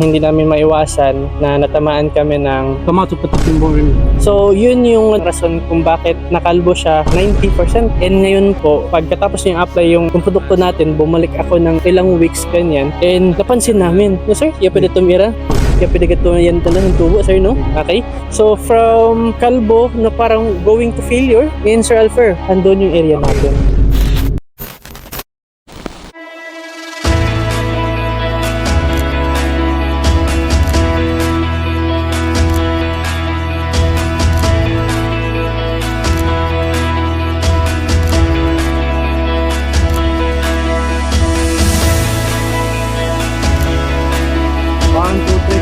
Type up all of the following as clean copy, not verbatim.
Hindi namin maiwasan na natamaan kami ng Tomato patatim boring. So yun yung rason kung bakit nakalbo siya 90%. And ngayon po, pagkatapos yung apply yung produkto natin, bumalik ako ng ilang weeks ganyan. And napansin namin, no sir, iya pwede tumira. Kaya pwede ito yan talagang tubo, sir, no? Okay? So, from kalbo na parang going to failure, in Sir Alfer, andun yung area natin.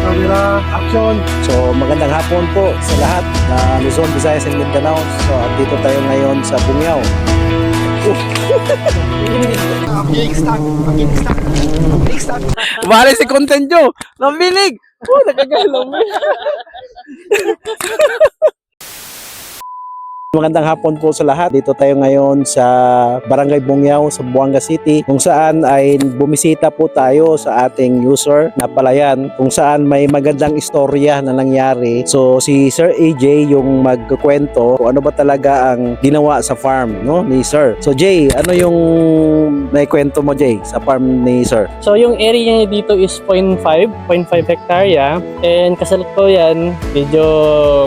Camera, action! So magandang hapon po sa lahat na Luzon, Visayas and Mindanao. So dito tayo ngayon sa Bungyao. Bale si content nyo! Naminig! Nakagalaw mo. Magandang hapon po sa lahat. Dito tayo ngayon sa Barangay Bungyao sa Buanga City, kung saan ay bumisita po tayo sa ating user na palayan, kung saan may magandang istorya na nangyari. So si Sir AJ yung magkukwento kung ano ba talaga ang ginawa sa farm, no, ni Sir. So Jay, ano yung naikwento mo, Jay, sa farm ni Sir? So, yung area niya dito is 0.5 hektarya. And kasalukuyan, medyo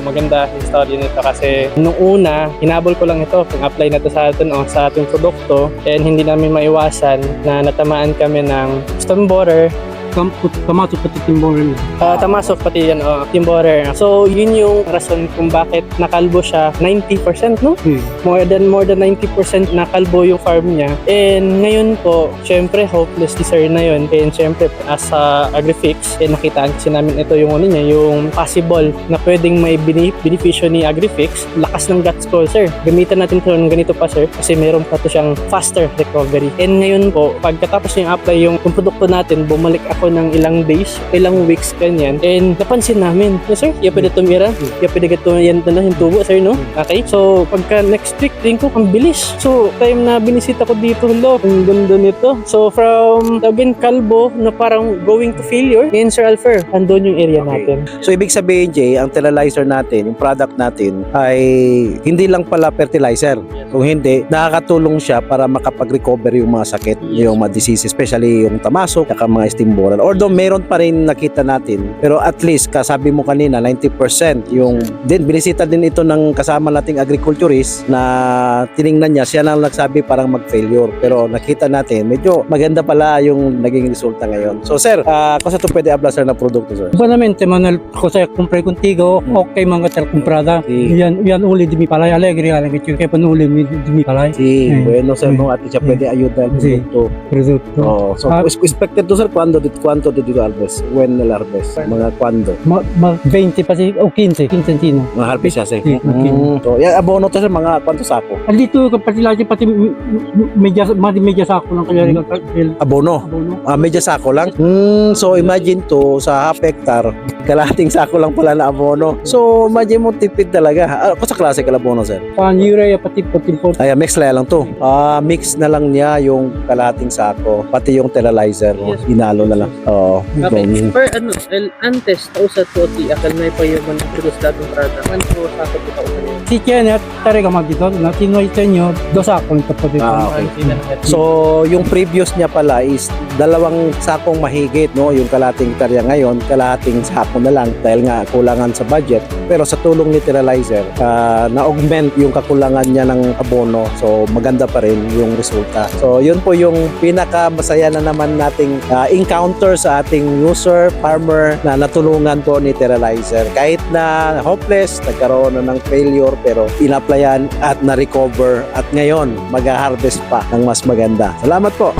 maganda yung story nito kasi nung una, hinabol ko lang ito kung apply na to sa atin o sa ating produkto, and hindi namin maiwasan na natamaan kami ng storm borer. Tomato patatim boring. Tamasok pati yan, team borer. So yun yung rason kung bakit nakalbo siya 90%, no? More than 90% nakalbo yung farm niya. And ngayon po, syempre hopeless si sir na yun. And syempre as a Agrifix, nakitaan kasi namin ito yung ano niya, yung possible na pwedeng may beneficyo ni Agrifix. Lakas ng guts ko, sir. Gamitan natin ito ng ganito pa, sir, kasi meron pa to siyang faster recovery. And ngayon po, pagkatapos yung apply yung produkto natin, bumalik ako ng ilang days, ilang weeks ganyan. And napansin namin, no sir, iya pwede tumira. Iya pwede ito yan talagang tubo, sir, no? Okay? So pagka next week, rin ko, ang bilis. So time na binisita ko dito, lo, ang ganda nito. So from again kalbo na parang going to failure, in Sir Alfer, andun yung area natin. So ibig sabihin, Jay, ang fertilizer natin, yung product natin ay hindi lang pala fertilizer. Kung hindi, nakakatulong siya para makapag-recover yung mga sakit, yung mga disease, especially yung tamasok, saka mga steam borer. Although meron pa rin nakita natin, pero at least kasabi mo kanina 90% yung din binisita din ito ng kasama nating agriculturist na tiningnan niya, siya lang nagsabi parang mag-failure, pero nakita natin medyo maganda pala yung naging resulta ngayon. So sir, kung sa ito pwede abla sir na produkto, sir? Buenamente, Manuel, cosa compré contigo, okay mga tal comprada. Sí. Yan uli di mi palay, alegre, kaya panuli di mi palay. Sí, bueno sir, no, at siya pwede ayuda ang Sí. produkto. Produkto. Oh, so expected to sir, cuánto dito harvest? When na harvest? Mga kwando? 20 pa si, o 15 centino. Mga harvest siya sir. Sí, okay. So, yan, abono to sir, mga kwanto sako? Andito kapati lagi pati medya sako ng kaya Abono? Medya sako lang? So imagine to, sa half hectare, kalahating sako lang pala na abono. So imagine mo, tipid talaga. Kung sa klase ka abono sir? urea pati poti. Ay, mix lang to. Mix na lang niya yung kalahating sako, pati yung fertilizer. Yes. Inalo na lang. Oo. Okay, per antes, tausat po ti akal na pa yung produce datong product. Ano po sa ato po tausan yun? Si Kenneth, tari ka magdito, na tinoy tenyo, dosa ako nito po dito. Okay. So, yung previous niya pala is 2 sakong mahigit, no? Yung kalahating hektarya ngayon, kalahating sako na lang dahil nga kulangan sa budget. Pero sa tulong ni fertilizer, na-augment yung kakulangan niya ng abono. So, maganda pa rin yung resulta. So, yun po yung pinaka-masaya na naman nating encounter sa ating user, farmer, na natulungan po ni fertilizer. Kahit na hopeless, nagkaroon na ng failure, pero in-applyan at na-recover. At ngayon, mag-harvest pa ng mas maganda. Salamat po!